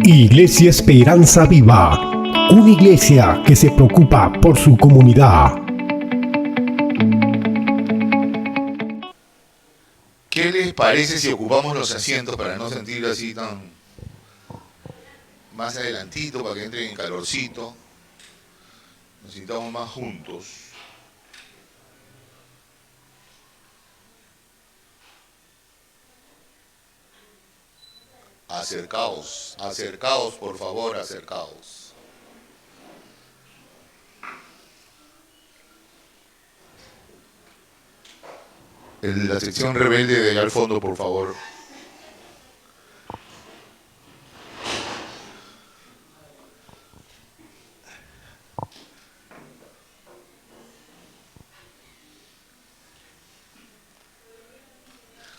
Iglesia Esperanza Viva, una iglesia que se preocupa por su comunidad. ¿Qué les parece si ocupamos los asientos para no sentir así tan más adelantito, para que entren en calorcito? Nos sintamos más juntos. Acercaos, acercaos, por favor, acercaos. La sección rebelde de allá al fondo, por favor.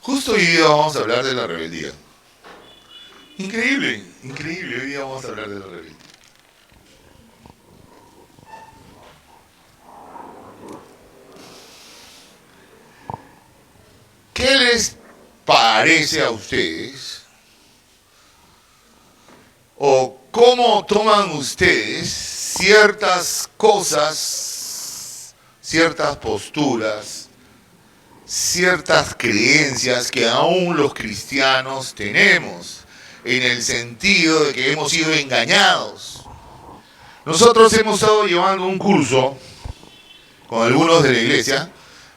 Justo hoy día vamos a hablar de la rebeldía. Increíble, increíble, hoy día vamos a hablar de la rebeldía. ¿Qué les parece a ustedes? ¿O cómo toman ustedes ciertas cosas, ciertas posturas, ciertas creencias que aún los cristianos tenemos, en el sentido de que hemos sido engañados? Nosotros hemos estado llevando un curso con algunos de la iglesia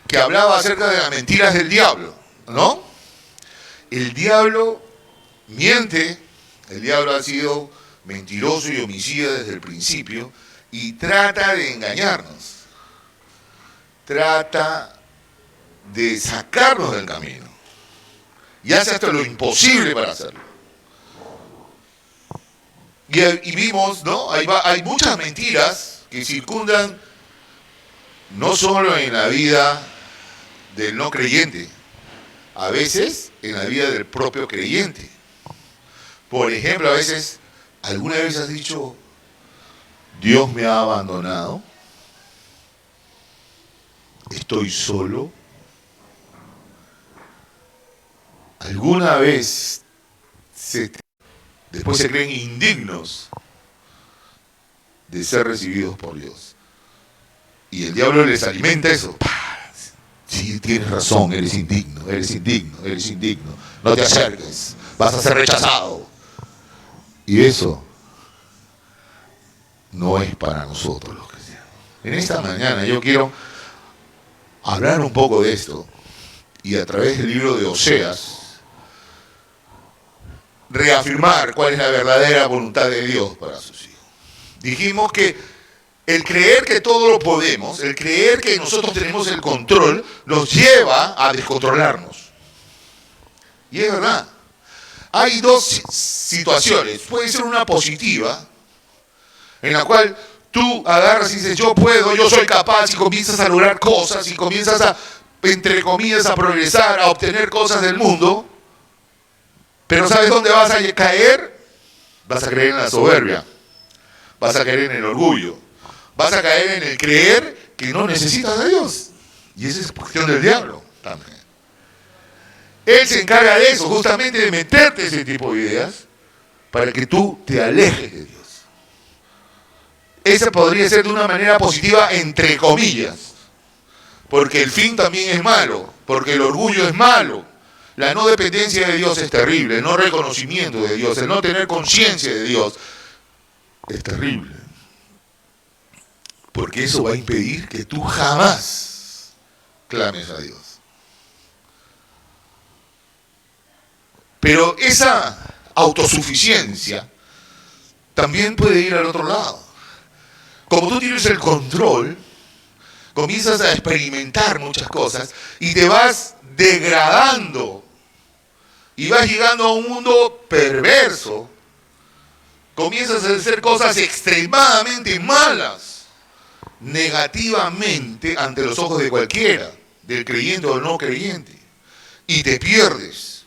que hablaba acerca de las mentiras del diablo, ¿no? El diablo miente, el diablo ha sido mentiroso y homicida desde el principio y trata de engañarnos, trata de sacarnos del camino y hace hasta lo imposible para hacerlo. Y vimos, ¿no? Hay muchas mentiras que circundan no solo en la vida del no creyente, a veces en la vida del propio creyente. Por ejemplo, a veces, ¿alguna vez has dicho, Dios me ha abandonado? ¿Estoy solo? ¿Alguna vez después se creen indignos de ser recibidos por Dios? Y el diablo les alimenta eso. Sí, tienes razón, eres indigno, eres indigno, eres indigno. No te acerques, vas a ser rechazado. Y eso no es para nosotros los cristianos. En esta mañana yo quiero hablar un poco de esto y a través del libro de Oseas reafirmar cuál es la verdadera voluntad de Dios para sus hijos. Dijimos que el creer que todo lo podemos, el creer que nosotros tenemos el control, nos lleva a descontrolarnos. Y es verdad. Hay dos situaciones. Puede ser una positiva, en la cual tú agarras y dices, yo puedo, yo soy capaz, y comienzas a lograr cosas, y comienzas a, entre comillas, a progresar, a obtener cosas del mundo. Pero ¿sabes dónde vas a caer? Vas a caer en la soberbia, vas a caer en el orgullo, vas a caer en el creer que no necesitas a Dios. Y esa es cuestión del diablo también. Él se encarga de eso, justamente de meterte ese tipo de ideas para que tú te alejes de Dios. Esa podría ser de una manera positiva, entre comillas, porque el fin también es malo, porque el orgullo es malo. La no dependencia de Dios es terrible, el no reconocimiento de Dios, el no tener conciencia de Dios es terrible. Porque eso va a impedir que tú jamás clames a Dios. Pero esa autosuficiencia también puede ir al otro lado. Como tú tienes el control, comienzas a experimentar muchas cosas y te vas degradando y vas llegando a un mundo perverso. Comienzas a hacer cosas extremadamente malas, negativamente ante los ojos de cualquiera, del creyente o del no creyente, y te pierdes.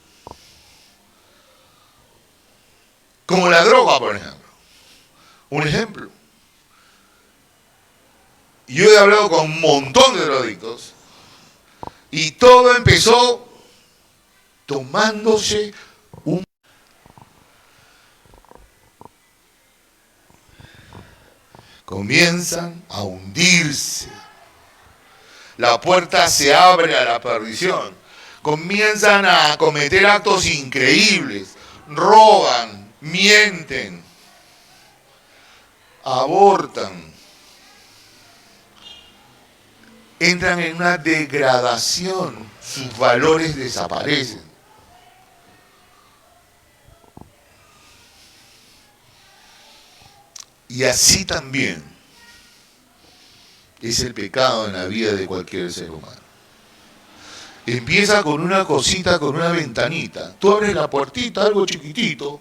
Como la droga, por ejemplo. Un ejemplo. Yo he hablado con un montón de drogadictos y todo empezó tomándose comienzan a hundirse. La puerta se abre a la perdición. Comienzan a cometer actos increíbles. Roban, mienten, abortan. Entran en una degradación. Sus valores desaparecen. Y así también es el pecado en la vida de cualquier ser humano. Empieza con una cosita, con una ventanita. Tú abres la puertita, algo chiquitito,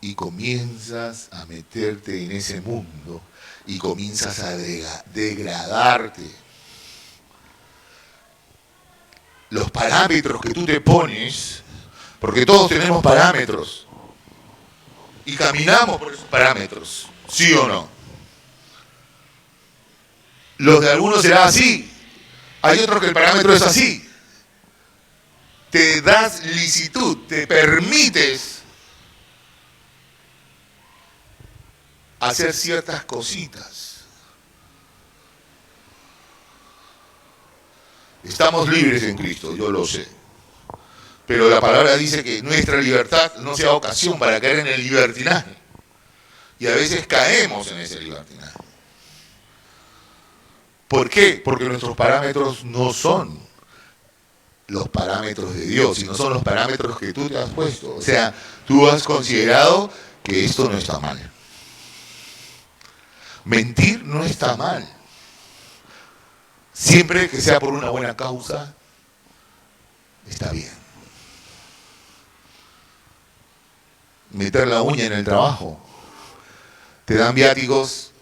y comienzas a meterte en ese mundo y comienzas a degradarte. Los parámetros que tú te pones, porque todos tenemos parámetros, y caminamos por esos parámetros, ¿sí o no? Los de algunos será así, hay otros que el parámetro es así. Te das licitud, te permites hacer ciertas cositas. Estamos libres en Cristo, yo lo sé. Pero la palabra dice que nuestra libertad no sea ocasión para caer en el libertinaje. Y a veces caemos en ese libertinaje. ¿Por qué? Porque nuestros parámetros no son los parámetros de Dios, sino son los parámetros que tú te has puesto. O sea, tú has considerado que esto no está mal. Mentir no está mal. Siempre que sea por una buena causa, está bien. Meter la uña en el trabajo. Te dan viáticos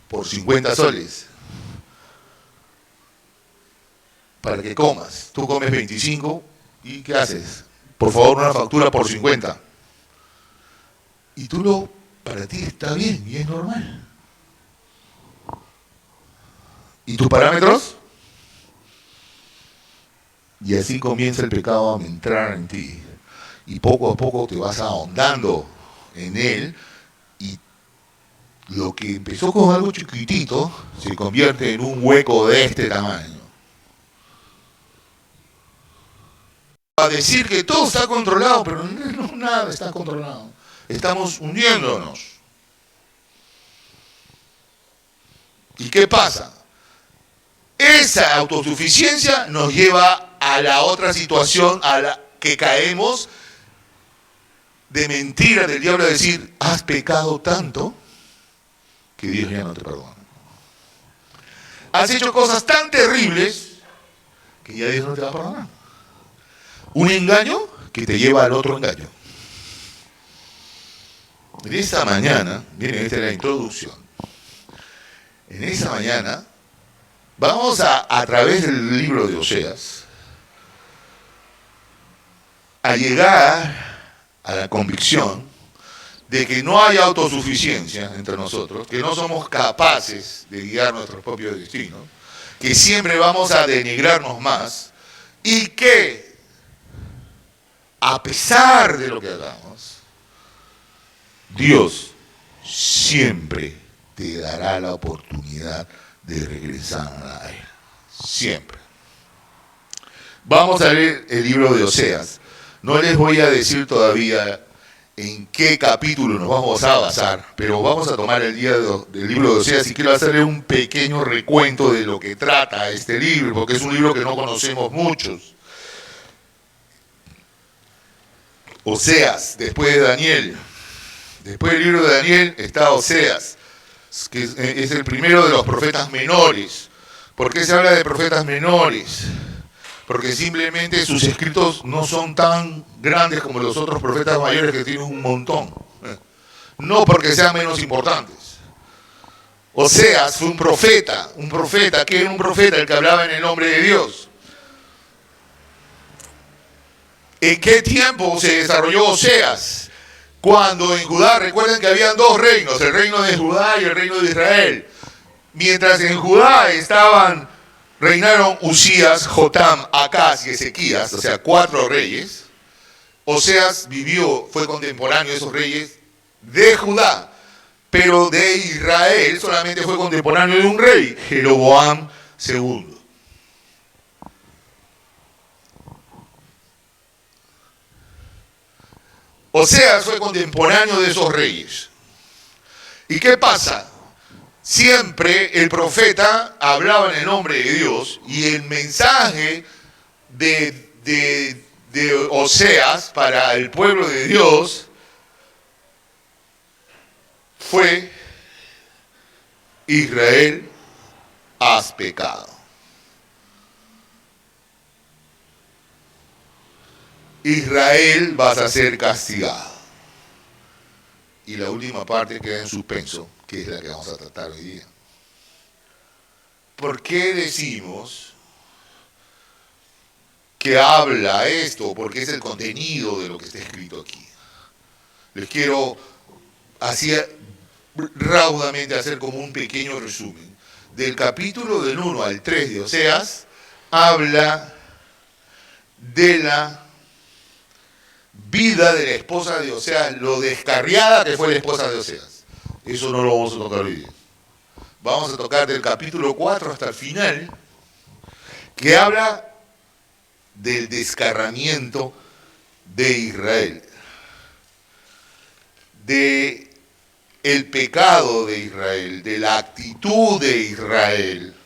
por 50 soles para que comas. Tú comes 25 y ¿qué haces? Por favor, una factura por 50. Y tú para ti está bien y es normal. ¿Y tus parámetros? Y así comienza el pecado a entrar en ti. Y poco a poco te vas ahondando en él. Y lo que empezó con algo chiquitito se convierte en un hueco de este tamaño. A decir que todo está controlado, pero no, nada está controlado. Estamos hundiéndonos. ¿Y qué pasa? Esa autosuficiencia nos lleva a la otra situación a la que caemos de mentira del diablo, a decir, has pecado tanto que Dios ya no te perdona. Has hecho cosas tan terribles que ya Dios no te va a perdonar. Un engaño que te lleva al otro engaño. En esta mañana, miren, esta es la introducción. En esta mañana vamos a través del libro de Oseas, a llegar a la convicción de que no hay autosuficiencia entre nosotros, que no somos capaces de guiar nuestros propios destinos, que siempre vamos a denigrarnos más y que, a pesar de lo que hagamos, Dios siempre te dará la oportunidad de regresar a Él. Siempre. Vamos a leer el libro de Oseas. No les voy a decir todavía en qué capítulo nos vamos a basar, pero vamos a tomar el día del libro de Oseas y quiero hacerle un pequeño recuento de lo que trata este libro, porque es un libro que no conocemos muchos. Oseas, después de Daniel. Después del libro de Daniel está Oseas, que es el primero de los profetas menores. ¿Por qué se habla de profetas menores? Porque simplemente sus escritos no son tan grandes como los otros profetas mayores que tienen un montón. No porque sean menos importantes. Oseas fue un profeta, ¿qué era un profeta? El que hablaba en el nombre de Dios. ¿En qué tiempo se desarrolló Oseas? Cuando en Judá, recuerden que habían dos reinos, el reino de Judá y el reino de Israel. Mientras en Judá reinaron Usías, Jotam, Acaz y Ezequías, o sea, 4 reyes. Oseas fue contemporáneo de esos reyes de Judá. pero de Israel solamente fue contemporáneo de un rey, Jeroboam II. Oseas fue contemporáneo de esos reyes. ¿Y qué pasa? Siempre el profeta hablaba en el nombre de Dios y el mensaje de Oseas para el pueblo de Dios fue: Israel, has pecado. Israel, vas a ser castigado. Y la última parte queda en suspenso, que es la que vamos a tratar hoy día. ¿Por qué decimos que habla esto? Porque es el contenido de lo que está escrito aquí. Les quiero así raudamente hacer como un pequeño resumen. Del capítulo del 1 al 3 de Oseas, habla de la vida de la esposa de Oseas, lo descarriada que fue la esposa de Oseas. Eso no lo vamos a tocar hoy día. Vamos a tocar del capítulo 4 hasta el final, que habla del descarramiento de Israel, de el pecado de Israel, de la actitud de Israel,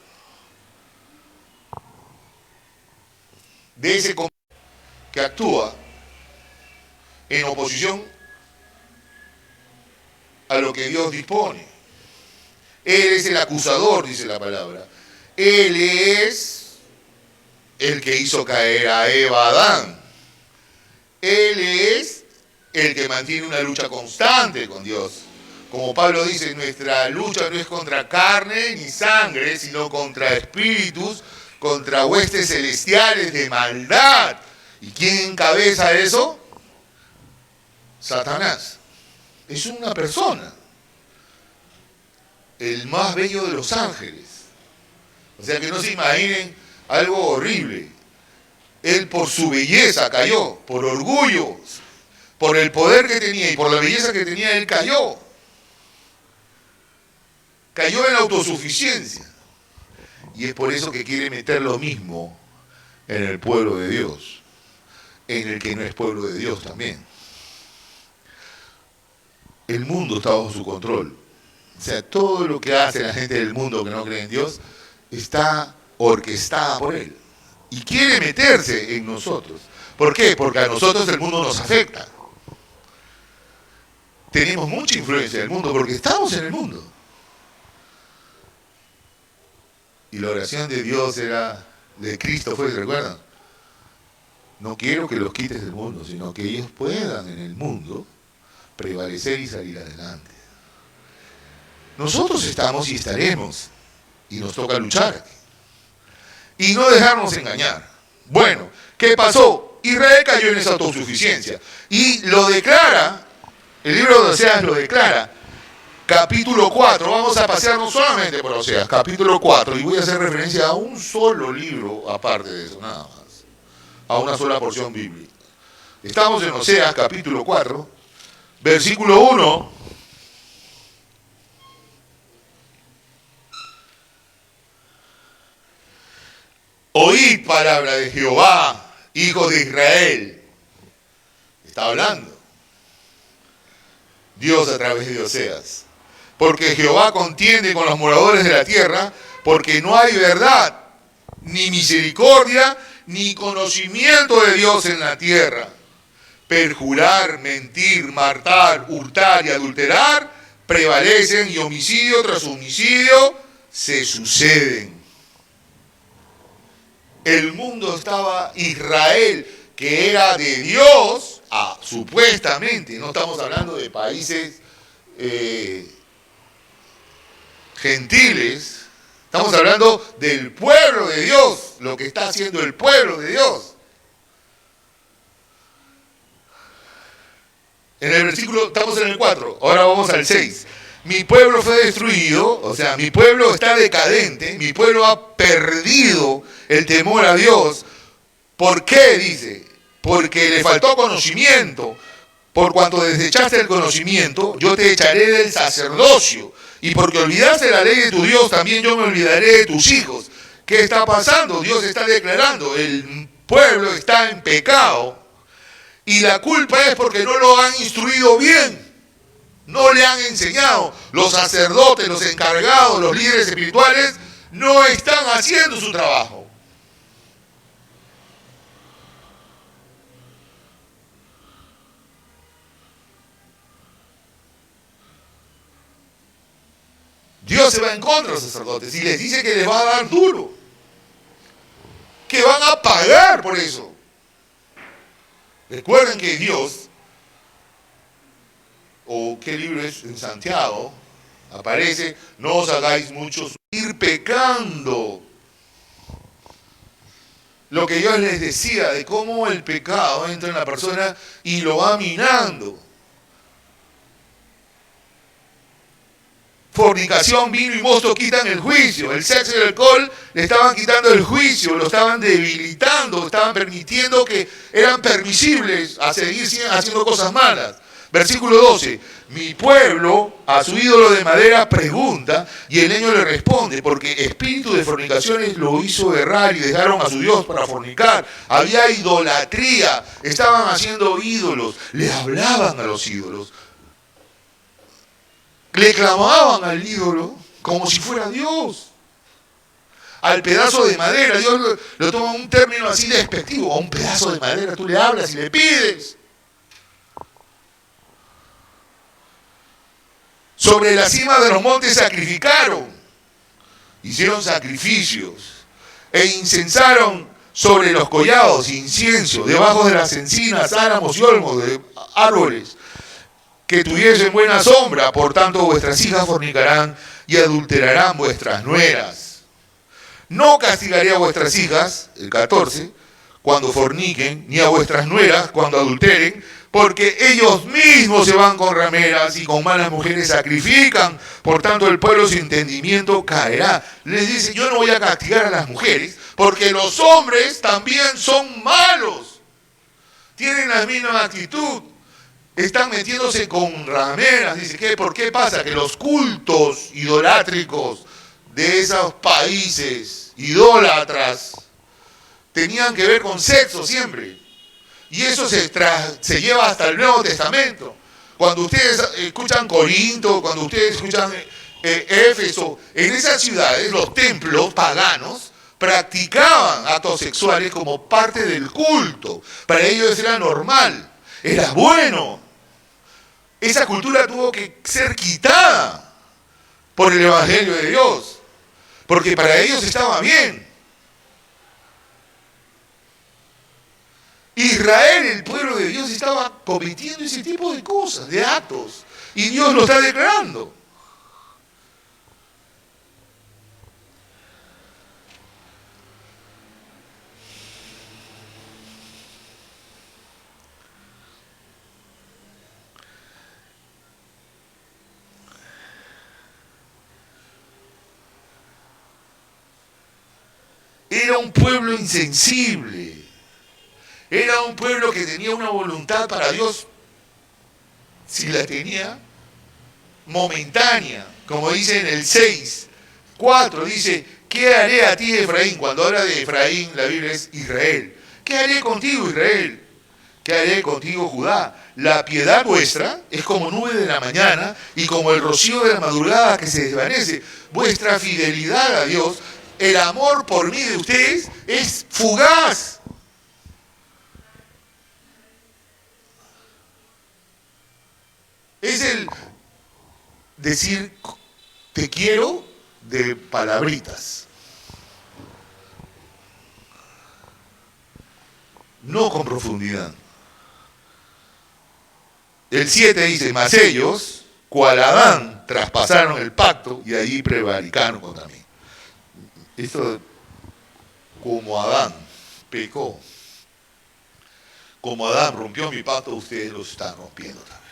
de ese que actúa en oposición a lo que Dios dispone. Él es el acusador, dice la palabra. Él es el que hizo caer a Eva, a Adán. Él es el que mantiene una lucha constante con Dios. Como Pablo dice, nuestra lucha no es contra carne ni sangre, sino contra espíritus, contra huestes celestiales de maldad. ¿Y quién encabeza eso? Satanás. Es una persona. El más bello de los ángeles. O sea, que no se imaginen algo horrible. Él por su belleza cayó, por orgullo, por el poder que tenía y por la belleza que tenía, él cayó. Cayó en la autosuficiencia. Y es por eso que quiere meter lo mismo en el pueblo de Dios, en el que no es pueblo de Dios también. El mundo está bajo su control. O sea, todo lo que hace la gente del mundo que no cree en Dios está orquestada por él. Y quiere meterse en nosotros. ¿Por qué? Porque a nosotros el mundo nos afecta. Tenemos mucha influencia del mundo porque estamos en el mundo. Y la oración de Dios era, de Cristo fue, ¿recuerdan? No quiero que los quites del mundo, sino que ellos puedan en el mundo prevalecer y salir adelante. Nosotros estamos y estaremos, y nos toca luchar. Y no dejarnos engañar. Bueno, ¿qué pasó? Israel cayó en esa autosuficiencia. Y lo declara, el libro de Oseas lo declara, capítulo 4, vamos a pasearnos solamente por Oseas, capítulo 4, y voy a hacer referencia a un solo libro, aparte de eso, nada más, a una sola porción bíblica. Estamos en Oseas, capítulo 4, versículo 1. Oíd palabra de Jehová, hijos de Israel. Está hablando Dios a través de Oseas. Porque Jehová contiende con los moradores de la tierra, porque no hay verdad, ni misericordia, ni conocimiento de Dios en la tierra. Perjurar, mentir, matar, hurtar y adulterar prevalecen, y homicidio tras homicidio se suceden. El mundo estaba, Israel, que era de Dios, supuestamente, no estamos hablando de países gentiles, estamos hablando del pueblo de Dios, lo que está haciendo el pueblo de Dios. En el versículo, estamos en el 4, ahora vamos al 6. Mi pueblo fue destruido, o sea, mi pueblo está decadente, mi pueblo ha perdido el temor a Dios. ¿Por qué? Dice, porque le faltó conocimiento. Por cuanto desechaste el conocimiento, yo te echaré del sacerdocio. Y porque olvidaste la ley de tu Dios, también yo me olvidaré de tus hijos. ¿Qué está pasando? Dios está declarando, el pueblo está en pecado. Y la culpa es porque no lo han instruido bien. No le han enseñado. Los sacerdotes, los encargados, los líderes espirituales no están haciendo su trabajo. Dios se va en contra de los sacerdotes y les dice que les va a dar duro, que van a pagar por eso. Recuerden que Dios, o qué libro es en Santiago, aparece, no os hagáis mucho ir pecando. Lo que Dios les decía de cómo el pecado entra en la persona y lo va minando. Fornicación, vino y mosto quitan el juicio. El sexo y el alcohol le estaban quitando el juicio, lo estaban debilitando, estaban permitiendo que eran permisibles a seguir haciendo cosas malas. Versículo 12. Mi pueblo a su ídolo de madera pregunta y el leño le responde, porque espíritu de fornicaciones lo hizo errar y dejaron a su Dios para fornicar. Había idolatría, estaban haciendo ídolos, le hablaban a los ídolos. Le clamaban al ídolo como si fuera Dios. Al pedazo de madera, Dios lo toma un término así despectivo. A un pedazo de madera tú le hablas y le pides. Sobre la cima de los montes sacrificaron. Hicieron sacrificios. E incensaron sobre los collados incienso, debajo de las encinas, álamos y olmos de árboles que tuviesen buena sombra, por tanto vuestras hijas fornicarán y adulterarán vuestras nueras. No castigaré a vuestras hijas, el 14, cuando forniquen, ni a vuestras nueras cuando adulteren, porque ellos mismos se van con rameras y con malas mujeres sacrifican, por tanto el pueblo sin entendimiento caerá. Les dice, yo no voy a castigar a las mujeres, porque los hombres también son malos, tienen la misma actitud. Están metiéndose con rameras. Dice, ¿qué? ¿Por qué pasa? Que los cultos idolátricos de esos países idólatras tenían que ver con sexo siempre. Y eso se lleva hasta el Nuevo Testamento. Cuando ustedes escuchan Corinto, cuando ustedes escuchan Éfeso, en esas ciudades los templos paganos practicaban actos sexuales como parte del culto. Para ellos era normal, era bueno. Esa cultura tuvo que ser quitada por el Evangelio de Dios, porque para ellos estaba bien. Israel, el pueblo de Dios, estaba cometiendo ese tipo de cosas, de actos, y Dios lo está declarando. Era un pueblo insensible. Era un pueblo que tenía una voluntad para Dios, si la tenía, momentánea. Como dice en el 6:4, dice, ¿qué haré a ti, Efraín? Cuando habla de Efraín, la Biblia es Israel. ¿Qué haré contigo, Israel? ¿Qué haré contigo, Judá? La piedad vuestra es como nube de la mañana y como el rocío de la madrugada que se desvanece. Vuestra fidelidad a Dios, el amor por mí de ustedes es fugaz. Es el decir te quiero de palabritas, no con profundidad. El 7 dice, mas ellos, cual Adán, traspasaron el pacto y allí prevaricaron contra mí. Esto, como Adán pecó, como Adán rompió mi pacto, ustedes lo están rompiendo también.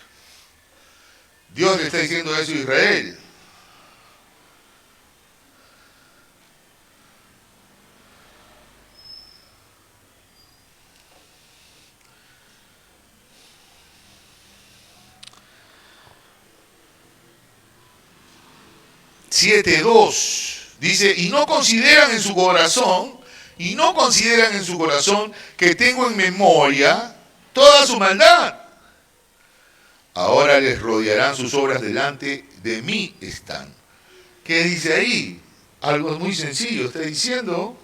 Dios le está diciendo eso a Israel. 7:2. Dice, y no consideran en su corazón que tengo en memoria toda su maldad. Ahora les rodearán sus obras delante de mí están. ¿Qué dice ahí? Algo muy sencillo. Está diciendo,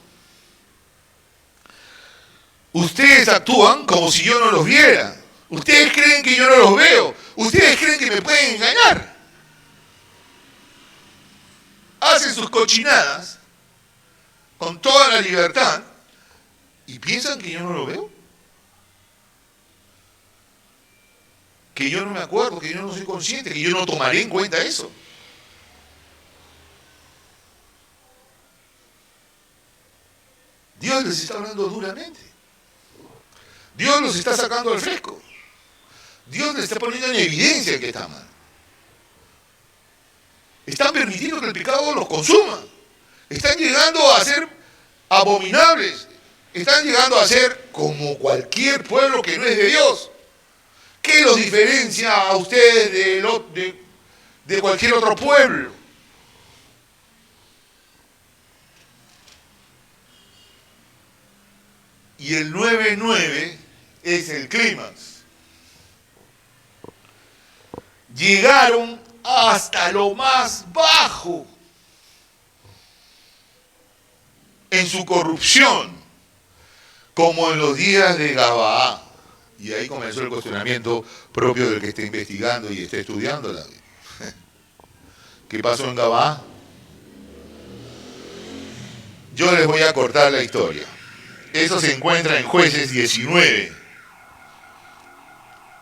ustedes actúan como si yo no los viera. Ustedes creen que yo no los veo. Ustedes creen que me pueden engañar. Hacen sus cochinadas con toda la libertad y piensan que yo no lo veo. Que yo no me acuerdo, que yo no soy consciente, que yo no tomaré en cuenta eso. Dios les está hablando duramente. Dios los está sacando al fresco. Dios les está poniendo en evidencia que está mal. Están permitiendo que el pecado los consuma. Están llegando a ser abominables. Están llegando a ser como cualquier pueblo que no es de Dios. ¿Qué los diferencia a ustedes de cualquier otro pueblo? Y el 9:9 es el clímax. Llegaron hasta lo más bajo en su corrupción, como en los días de Gabaá. Y ahí comenzó el cuestionamiento propio del que está investigando y está estudiándola. ¿Qué pasó en Gabaá? Yo les voy a cortar la historia. Eso se encuentra en Jueces 19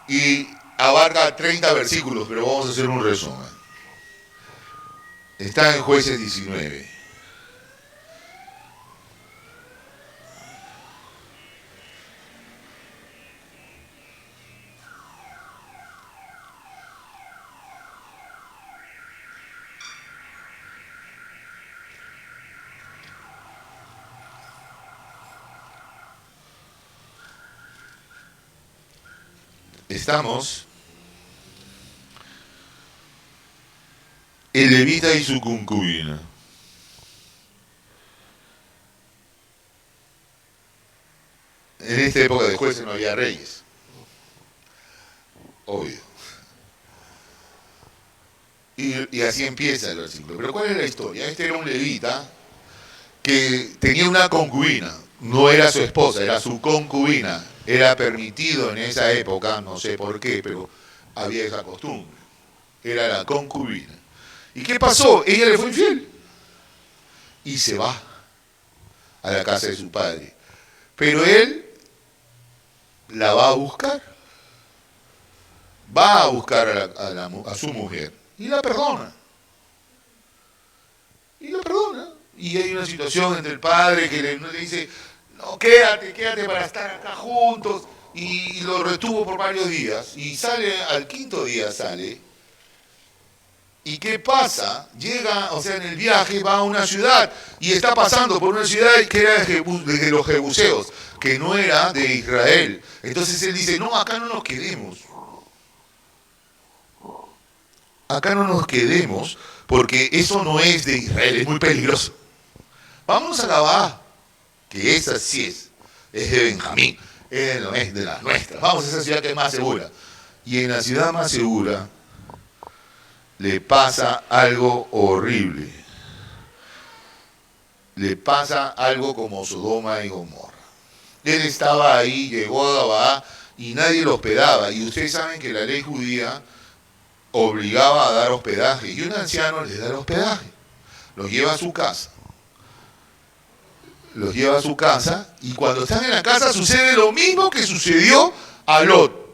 y abarca 30 versículos, pero vamos a hacer un resumen. Está en Jueces 19. Estamos el levita y su concubina. En esta época de jueces no había reyes. Obvio. Y así empieza el versículo. Pero ¿cuál es la historia? Este era un levita que tenía una concubina. No era su esposa, era su concubina. Era permitido en esa época, no sé por qué, pero había esa costumbre. Era la concubina. ¿Y qué pasó? Ella le fue infiel. Y se va a la casa de su padre. Pero él la va a buscar. Va a buscar a su mujer. Y la perdona. Y hay una situación entre el padre que le dice, no, quédate para estar acá juntos. Y lo retuvo por varios días. Y sale, al quinto día sale. ¿Y qué pasa? Llega, o sea, en el viaje va a una ciudad. Y está pasando por una ciudad que era de los jebuseos, que no era de Israel. Entonces él dice, no, acá no nos quedemos. Acá no nos quedemos, porque eso no es de Israel, es muy peligroso. Vámonos a Gabaa, que esa sí es de Benjamín, es de las nuestras. Vamos a esa ciudad que es más segura. Y en la ciudad más segura le pasa algo horrible. Le pasa algo como Sodoma y Gomorra. Él estaba ahí, llegó a Gabaa y nadie lo hospedaba. Y ustedes saben que la ley judía obligaba a dar hospedaje. Y un anciano les da el hospedaje. Los lleva a su casa. Y cuando están en la casa sucede lo mismo que sucedió a Lot.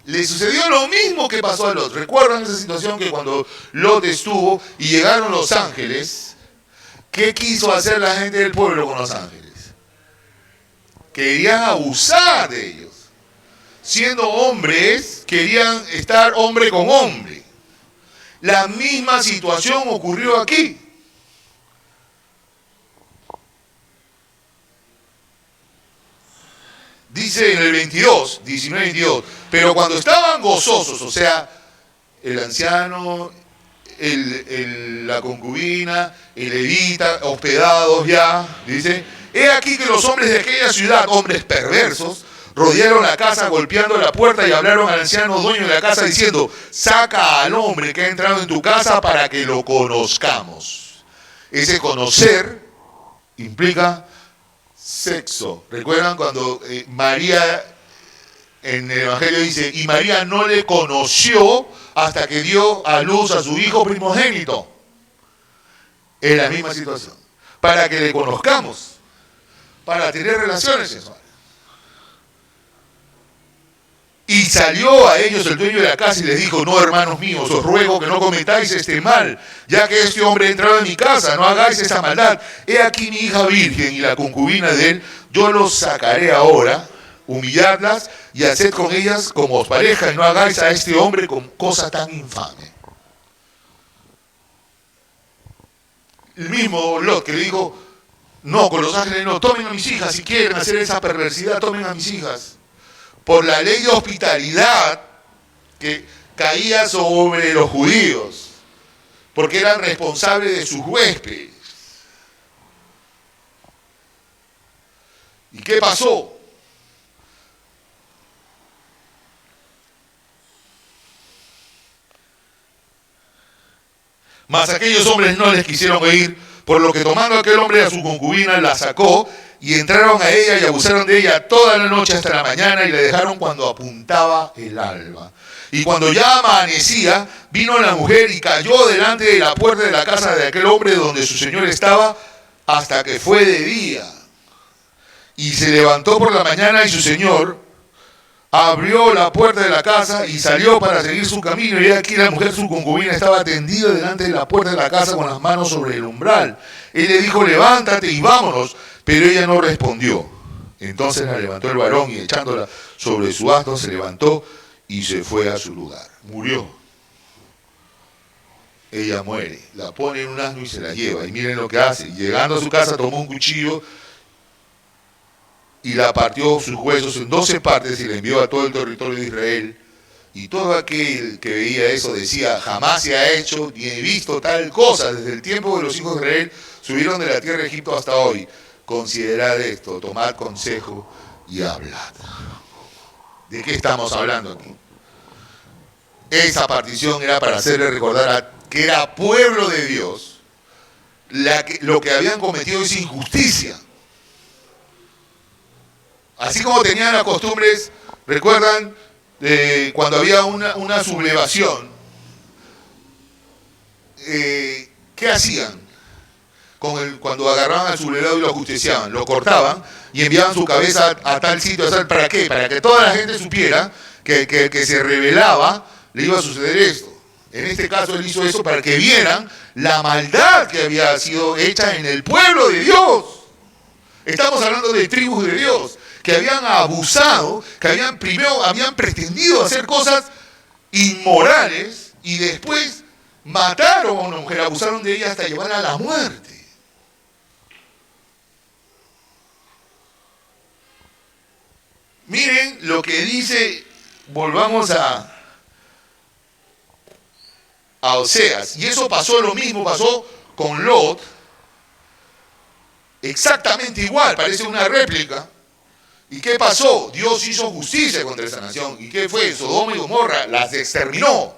Le sucedió lo mismo que pasó a Lot. ¿Recuerdan esa situación que cuando Lot estuvo y llegaron los ángeles? ¿Qué quiso hacer la gente del pueblo con los ángeles? Querían abusar de ellos. Siendo hombres, querían estar hombre con hombre. La misma situación ocurrió aquí. Dice en el 19-22, pero cuando estaban gozosos, o sea, el anciano, la concubina, el levita, hospedados ya, dice, he aquí que los hombres de aquella ciudad, hombres perversos, rodearon la casa golpeando la puerta y hablaron al anciano dueño de la casa diciendo, saca al hombre que ha entrado en tu casa para que lo conozcamos. Ese conocer implica sexo. ¿Recuerdan cuando María en el Evangelio dice, y María no le conoció hasta que dio a luz a su hijo primogénito? Es la misma situación. Para que le conozcamos, para tener relaciones sexuales. Y salió a ellos el dueño de la casa y les dijo, no, hermanos míos, os ruego que no cometáis este mal, ya que este hombre ha entrado en mi casa, no hagáis esa maldad. He aquí mi hija virgen y la concubina de él, yo los sacaré ahora, humilladlas y haced con ellas como os parezca, y no hagáis a este hombre con cosa tan infame. El mismo Lot que le dijo, no, con los ángeles no, tomen a mis hijas, si quieren hacer esa perversidad, tomen a mis hijas. Por la ley de hospitalidad que caía sobre los judíos, porque eran responsables de sus huéspedes. ¿Y qué pasó? Mas aquellos hombres no les quisieron oír, por lo que tomando aquel hombre a su concubina, la sacó, y entraron a ella y abusaron de ella toda la noche hasta la mañana y la dejaron cuando apuntaba el alba. Y cuando ya amanecía, vino la mujer y cayó delante de la puerta de la casa de aquel hombre donde su señor estaba hasta que fue de día. Y se levantó por la mañana y su señor abrió la puerta de la casa y salió para seguir su camino. Y aquí la mujer, su concubina, estaba tendida delante de la puerta de la casa con las manos sobre el umbral. Él le dijo, levántate y vámonos. Pero ella no respondió. Entonces la levantó el varón y echándola sobre su asno se levantó y se fue a su lugar. Murió. Ella muere. La pone en un asno y se la lleva. Y miren lo que hace. Llegando a su casa tomó un cuchillo y la partió sus huesos en 12 partes y la envió a todo el territorio de Israel. Y todo aquel que veía eso decía, jamás se ha hecho ni he visto tal cosa. Desde el tiempo de los hijos de Israel subieron de la tierra de Egipto hasta hoy. Considerad esto, tomad consejo y hablad. ¿De qué estamos hablando aquí? Esa partición era para hacerle recordar que era pueblo de Dios. Lo que habían cometido es injusticia. Así como tenían las costumbres, recuerdan, cuando había una sublevación, ¿qué hacían? Cuando agarraban al sublevado y lo ajusticiaban, lo cortaban y enviaban su cabeza a tal sitio. ¿Para qué? Para que toda la gente supiera que el que se rebelaba le iba a suceder esto. En este caso él hizo eso para que vieran la maldad que había sido hecha en el pueblo de Dios. Estamos hablando de tribus de Dios que habían abusado, que habían pretendido hacer cosas inmorales y después mataron a una mujer, abusaron de ella hasta llevarla a la muerte. Miren lo que dice, volvamos a Oseas. Y eso pasó, lo mismo pasó con Lot. Exactamente igual, parece una réplica. ¿Y qué pasó? Dios hizo justicia contra esa nación. ¿Y qué fue? Sodoma y Gomorra las exterminó.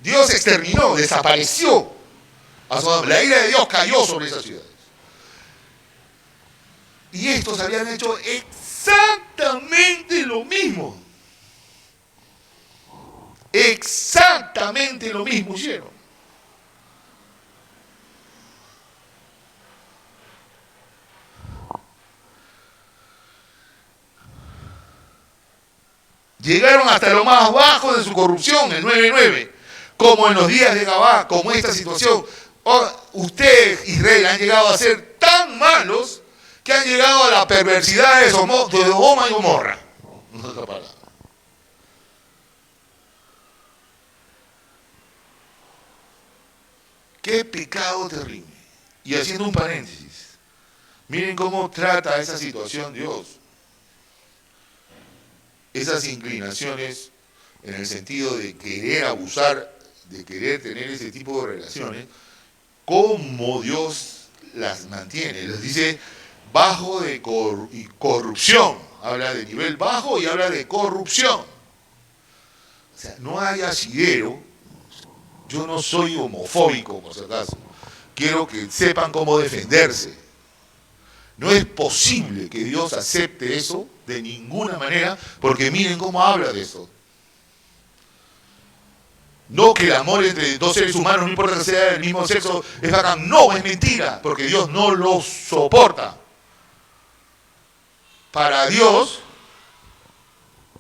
Dios exterminó, desapareció. La ira de Dios cayó sobre esas ciudades. Y estos habían hecho exactamente lo mismo. Exactamente lo mismo hicieron. Llegaron hasta lo más bajo de su corrupción, el 9-9, como en los días de Gabá, como esta situación. Ustedes, Israel, han llegado a ser tan malos que han llegado a la perversidad de Sodoma y Gomorra. No es otra palabra. Qué pecado terrible. Y haciendo un paréntesis, miren cómo trata esa situación Dios. Esas inclinaciones en el sentido de querer abusar de querer tener ese tipo de relaciones, cómo Dios las mantiene. Les dice bajo de corrupción. Habla de nivel bajo y habla de corrupción. O sea, no hay asidero. Yo no soy homofóbico, por si acaso. Quiero que sepan cómo defenderse. No es posible que Dios acepte eso de ninguna manera, porque miren cómo habla de eso. No que el amor entre dos seres humanos, no importa que sea del mismo sexo, es bacán. No, es mentira, porque Dios no lo soporta. Para Dios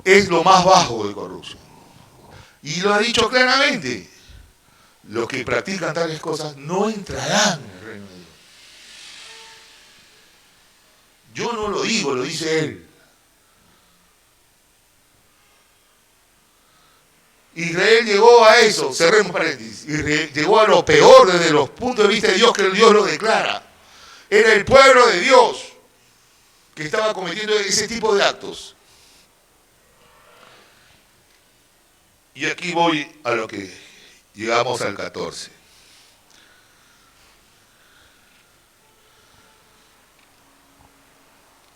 es lo más bajo de corrupción. Y lo ha dicho claramente. Los que practican tales cosas no entrarán en el reino de Dios. Yo no lo digo, lo dice Él. Israel llegó a eso, cerremos paréntesis, Israel llegó a lo peor desde los puntos de vista de Dios, que Dios lo declara. Era el pueblo de Dios que estaba cometiendo ese tipo de actos. Y aquí voy a lo que llegamos al 14.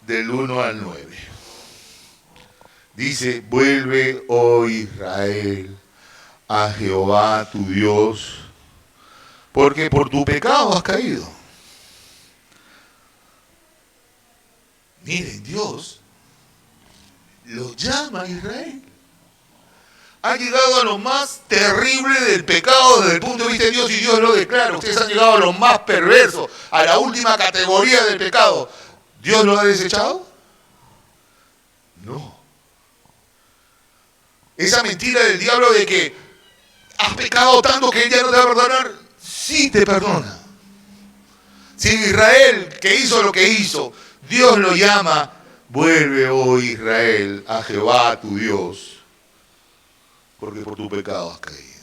Del 1 al 9. Dice, vuelve, oh Israel, a Jehová tu Dios, porque por tu pecado has caído. Miren, Dios lo llama a Israel. Ha llegado a lo más terrible del pecado desde el punto de vista de Dios, y Dios lo declara. Ustedes han llegado a lo más perverso, a la última categoría del pecado. ¿Dios lo ha desechado? No. Esa mentira del diablo de que has pecado tanto que Él ya no te va a perdonar, sí te perdona. Si Israel, que hizo lo que hizo, Dios lo llama, vuelve, oh Israel, a Jehová tu Dios, porque por tu pecado has caído.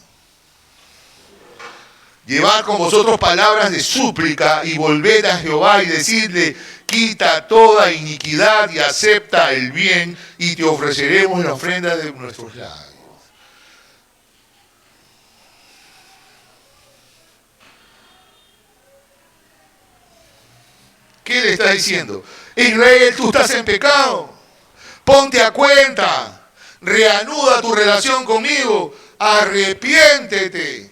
Llevad con vosotros palabras de súplica y volved a Jehová y decidle, quita toda iniquidad y acepta el bien, y te ofreceremos la ofrenda de nuestros labios. ¿Qué le está diciendo? Israel, tú estás en pecado. Ponte a cuenta. Reanuda tu relación conmigo. Arrepiéntete.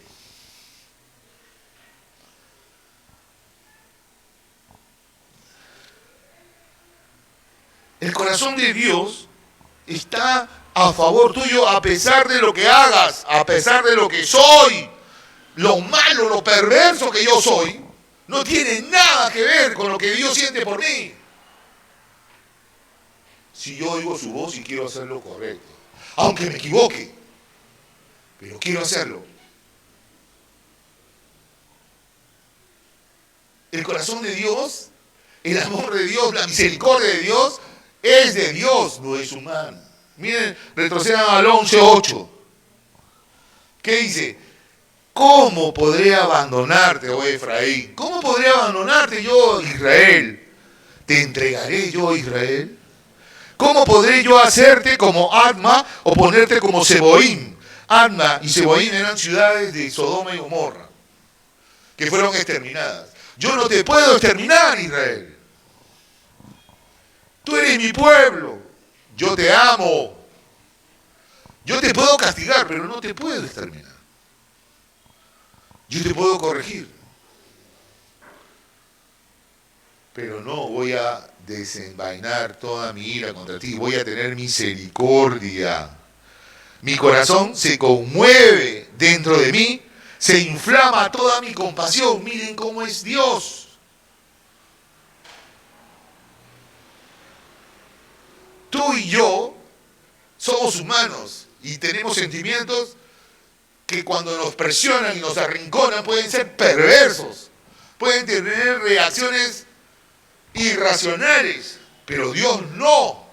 El corazón de Dios está a favor tuyo a pesar de lo que hagas, a pesar de lo que soy. Lo malo, lo perverso que yo soy, no tiene nada que ver con lo que Dios siente por mí. Si yo oigo su voz y quiero hacer lo correcto, aunque me equivoque, pero quiero hacerlo. El corazón de Dios, el amor de Dios, la misericordia de Dios, es de Dios, no es humana. Miren, retrocedan al 11:8. ¿Qué dice? ¿Cómo podré abandonarte, oh Efraín? ¿Cómo podré abandonarte yo, Israel? ¿Te entregaré yo, Israel? ¿Cómo podré yo hacerte como Adma o ponerte como Seboim? Adma y Seboim eran ciudades de Sodoma y Gomorra, que fueron exterminadas. Yo no te puedo exterminar, Israel. Tú eres mi pueblo. Yo te amo. Yo te puedo castigar, pero no te puedo exterminar. Yo te puedo corregir. Pero no voy a desenvainar toda mi ira contra ti. Voy a tener misericordia. Mi corazón se conmueve dentro de mí. Se inflama toda mi compasión. Miren cómo es Dios. Tú y yo somos humanos y tenemos sentimientos que cuando nos presionan y nos arrinconan pueden ser perversos, pueden tener reacciones irracionales, pero Dios no.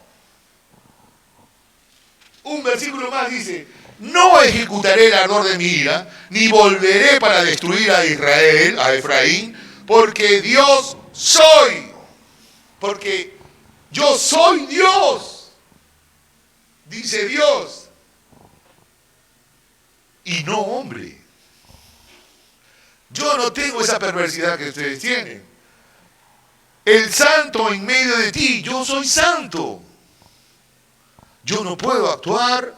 Un versículo más dice, no ejecutaré el ardor de mi ira, ni volveré para destruir a Israel, a Efraín, porque Dios soy, porque yo soy Dios, dice Dios, y no hombre. Yo no tengo esa perversidad que ustedes tienen. El santo en medio de ti, yo soy santo. Yo no puedo actuar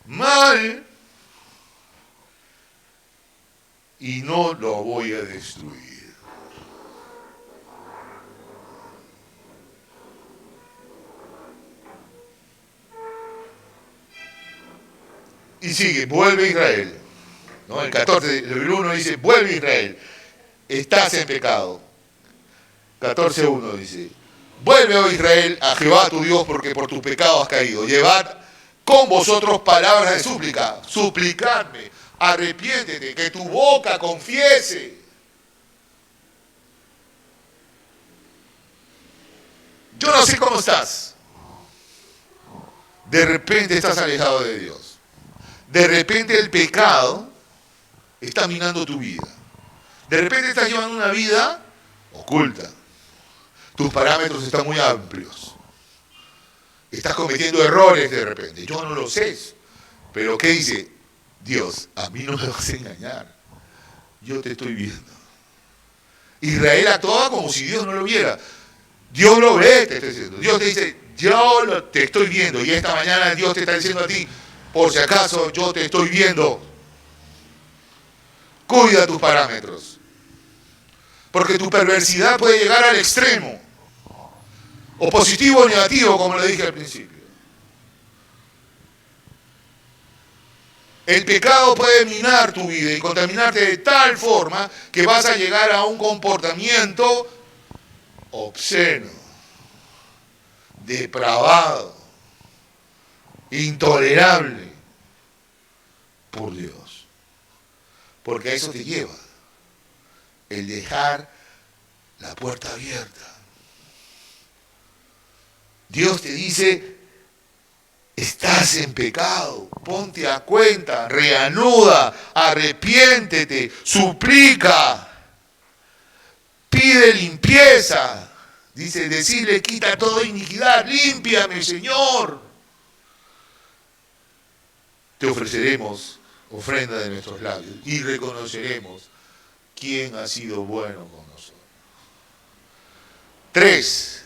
mal y no lo voy a destruir. Y sigue, vuelve Israel. ¿No? El 14, el 1 dice, vuelve Israel, estás en pecado. 14:1 dice, vuelve, oh Israel, a Jehová tu Dios, porque por tu pecado has caído. Llevad con vosotros palabras de súplica, suplicadme, arrepiéntete, que tu boca confiese. Yo no sé cómo estás. De repente estás alejado de Dios. De repente el pecado está minando tu vida. De repente estás llevando una vida oculta. Tus parámetros están muy amplios. Estás cometiendo errores de repente. Yo no lo sé. Pero ¿qué dice? Dios, a mí no me vas a engañar. Yo te estoy viendo. Israel actuaba como si Dios no lo viera. Dios lo ve, te estoy diciendo. Dios te dice, yo te estoy viendo. Y esta mañana Dios te está diciendo a ti, por si acaso yo te estoy viendo. Cuida tus parámetros. Porque tu perversidad puede llegar al extremo. O positivo o negativo, como le dije al principio. El pecado puede minar tu vida y contaminarte de tal forma que vas a llegar a un comportamiento obsceno, depravado, intolerable por Dios. Porque a eso te lleva el dejar la puerta abierta. Dios te dice, estás en pecado, ponte a cuenta, reanuda, arrepiéntete, suplica, pide limpieza. Dice, decirle, quita toda iniquidad, límpiame, Señor. Te ofreceremos ofrenda de nuestros labios y reconoceremos quién ha sido bueno con nosotros. 3.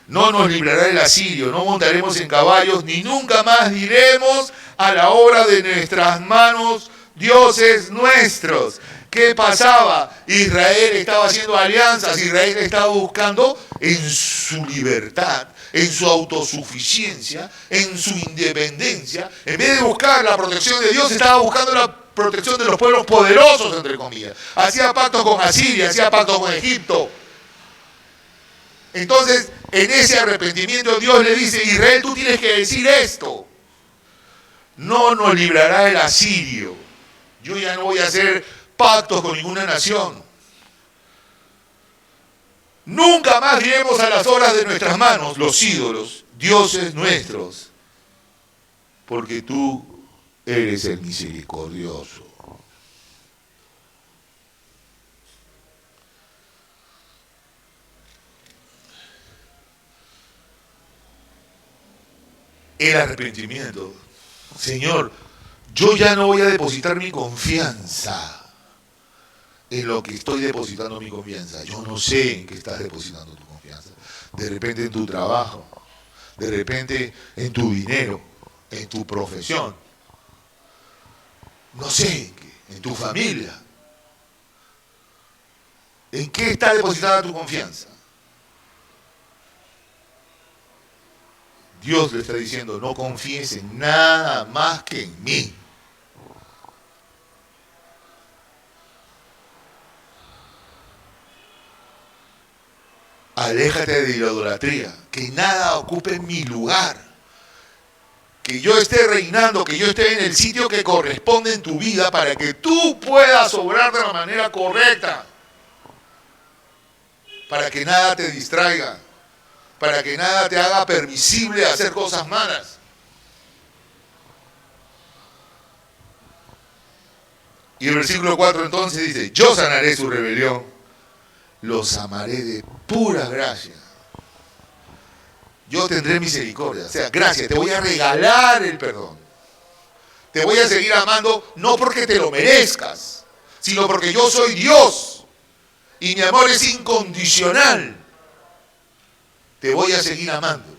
No nos librará el asirio, no montaremos en caballos, ni nunca más diremos a la obra de nuestras manos, dioses nuestros. ¿Qué pasaba? Israel estaba haciendo alianzas, Israel estaba buscando en su libertad, en su autosuficiencia, en su independencia. En vez de buscar la protección de Dios, estaba buscando la protección de los pueblos poderosos, entre comillas. Hacía pactos con Asiria, hacía pactos con Egipto. Entonces, en ese arrepentimiento Dios le dice, Israel, tú tienes que decir esto. No nos librará el asirio. Yo ya no voy a hacer pactos con ninguna nación. Nunca más diremos a las obras de nuestras manos, los ídolos, dioses nuestros, porque tú eres el misericordioso. El arrepentimiento. Señor, yo ya no voy a depositar mi confianza en lo que estoy depositando mi confianza. Yo no sé en qué estás depositando tu confianza. De repente en tu trabajo, de repente en tu dinero, en tu profesión. No sé en qué, en tu familia. ¿En qué está depositada tu confianza? Dios le está diciendo, no confíes en nada más que en mí. Aléjate de la idolatría, que nada ocupe mi lugar. Que yo esté reinando, que yo esté en el sitio que corresponde en tu vida para que tú puedas obrar de la manera correcta. Para que nada te distraiga. Para que nada te haga permisible hacer cosas malas. Y el versículo 4 entonces dice, yo sanaré su rebelión, los amaré de pura gracia. Yo tendré misericordia, o sea, gracia, te voy a regalar el perdón. Te voy a seguir amando no porque te lo merezcas, sino porque yo soy Dios y mi amor es incondicional. Te voy a seguir amando.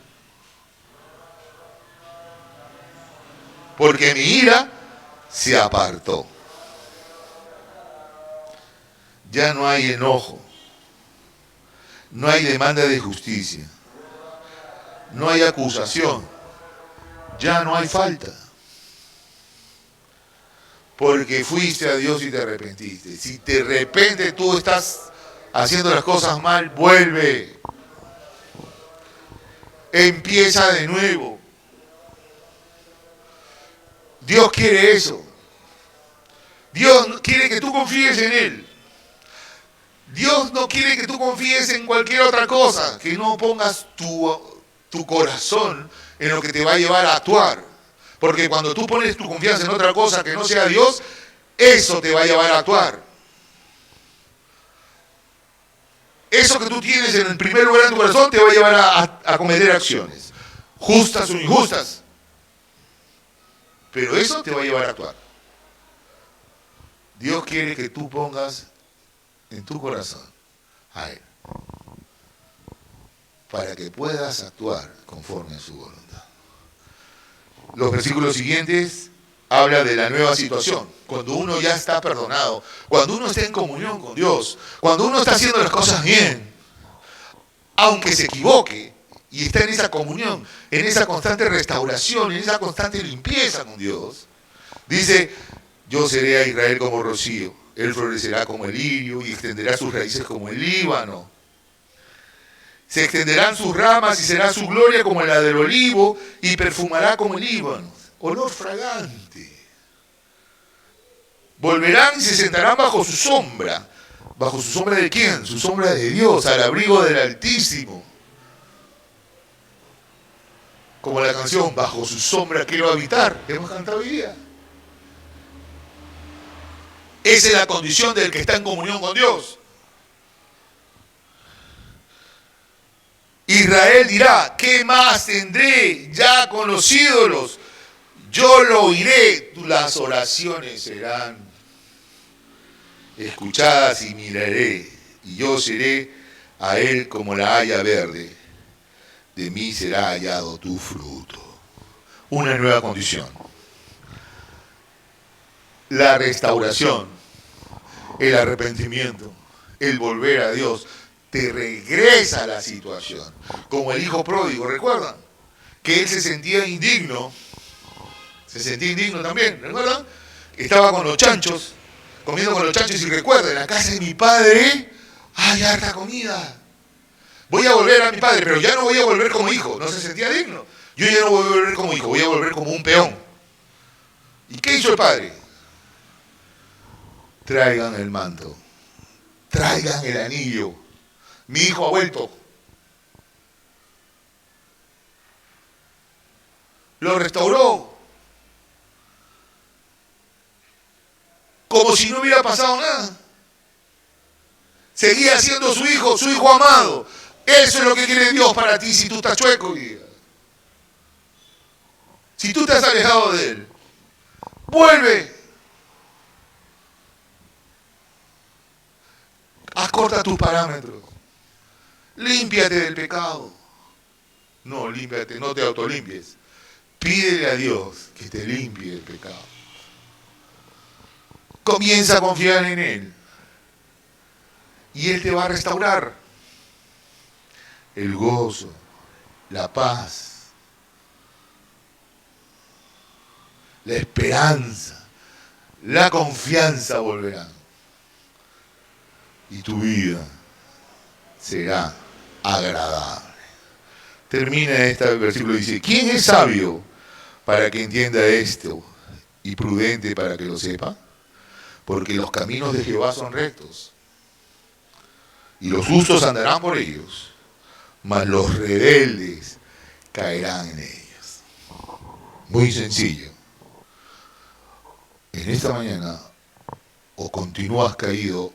Porque mi ira se apartó. Ya no hay enojo. No hay demanda de justicia. No hay acusación. Ya no hay falta. Porque fuiste a Dios y te arrepentiste. Si de repente tú estás haciendo las cosas mal, vuelve. Empieza de nuevo. Dios quiere eso. Dios quiere que tú confíes en Él. Dios no quiere que tú confíes en cualquier otra cosa, que no pongas tu corazón en lo que te va a llevar a actuar. Porque cuando tú pones tu confianza en otra cosa que no sea Dios, eso te va a llevar a actuar. Eso que tú tienes en el primer lugar en tu corazón te va a llevar a cometer acciones, justas o injustas. Pero eso te va a llevar a actuar. Dios quiere que tú pongas en tu corazón a Él, para que puedas actuar conforme a su voluntad. Los versículos siguientes hablan de la nueva situación. Cuando uno ya está perdonado, cuando uno está en comunión con Dios, cuando uno está haciendo las cosas bien, aunque se equivoque, y está en esa comunión, en esa constante restauración, en esa constante limpieza con Dios, dice: yo seré a Israel como rocío, él florecerá como el lirio y extenderá sus raíces como el Líbano. Se extenderán sus ramas y será su gloria como la del olivo y perfumará como el Líbano. Olor fragante. Volverán y se sentarán bajo su sombra. ¿Bajo su sombra de quién? Su sombra de Dios, al abrigo del Altísimo. Como la canción, bajo su sombra quiero habitar, que hemos cantado hoy día. Esa es la condición del que está en comunión con Dios. Israel dirá: ¿qué más tendré ya con los ídolos? Yo lo oiré, las oraciones serán escuchadas y miraré, y yo seré a él como la haya verde. De mí será hallado tu fruto. Una nueva condición. La restauración, el arrepentimiento, el volver a Dios, te regresa a la situación. Como el hijo pródigo, ¿recuerdan? Que él se sentía indigno también, ¿recuerdan? Estaba con los chanchos, comiendo con los chanchos, y recuerda, en la casa de mi padre hay harta comida. Voy a volver a mi padre, pero ya no voy a volver como hijo. No se sentía digno. Yo ya no voy a volver como hijo, voy a volver como un peón. ¿Y qué hizo el padre? Traigan el manto, traigan el anillo. Mi hijo ha vuelto. Lo restauró. Como si no hubiera pasado nada. Seguía siendo su hijo amado. Eso es lo que quiere Dios para ti si tú estás chueco hoy día. Si tú te has alejado de Él, vuelve. Acorta tus parámetros. Límpiate del pecado. No, límpiate, no te autolimpies. Pídele a Dios que te limpie del pecado. Comienza a confiar en Él. Y Él te va a restaurar. El gozo, la paz, la esperanza, la confianza volverán. Y tu vida será agradable. Termina este versículo y dice: ¿quién es sabio para que entienda esto y prudente para que lo sepa? Porque los caminos de Jehová son rectos y los justos andarán por ellos, mas los rebeldes caerán en ellos. Muy sencillo. En esta mañana o continúas caído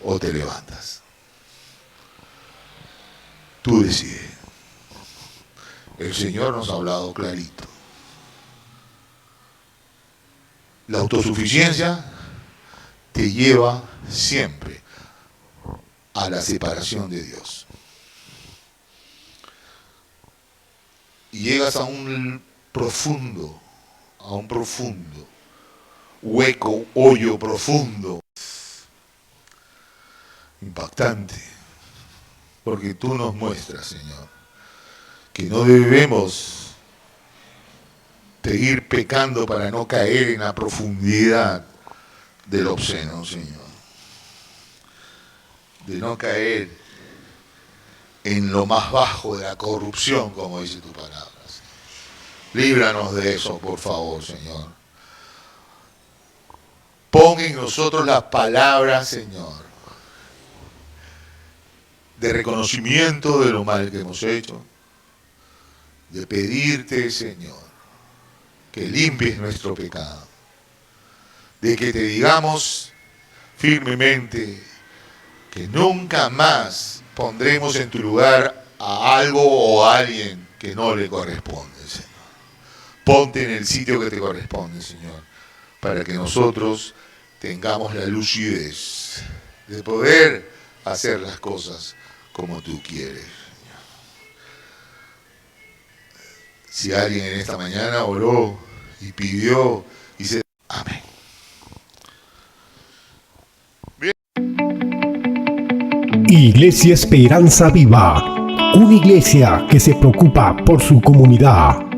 o te levantas. Tú decides. El Señor nos ha hablado clarito. La autosuficiencia te lleva siempre a la separación de Dios. Y llegas a un profundo hueco, hoyo profundo, impactante, porque tú nos muestras, Señor, que no debemos seguir pecando para no caer en la profundidad del obsceno, Señor, de no caer en lo más bajo de la corrupción, como dice tu palabra. Líbranos de eso, por favor, Señor. Pon en nosotros las palabras, Señor, de reconocimiento de lo mal que hemos hecho, de pedirte, Señor, que limpies nuestro pecado, de que te digamos firmemente que nunca más pondremos en tu lugar a algo o a alguien que no le corresponde, Señor. Ponte en el sitio que te corresponde, Señor, para que nosotros tengamos la lucidez de poder hacer las cosas como tú quieres, Señor. Si alguien en esta mañana oró y pidió y se... Amén. Iglesia Esperanza Viva, una iglesia que se preocupa por su comunidad.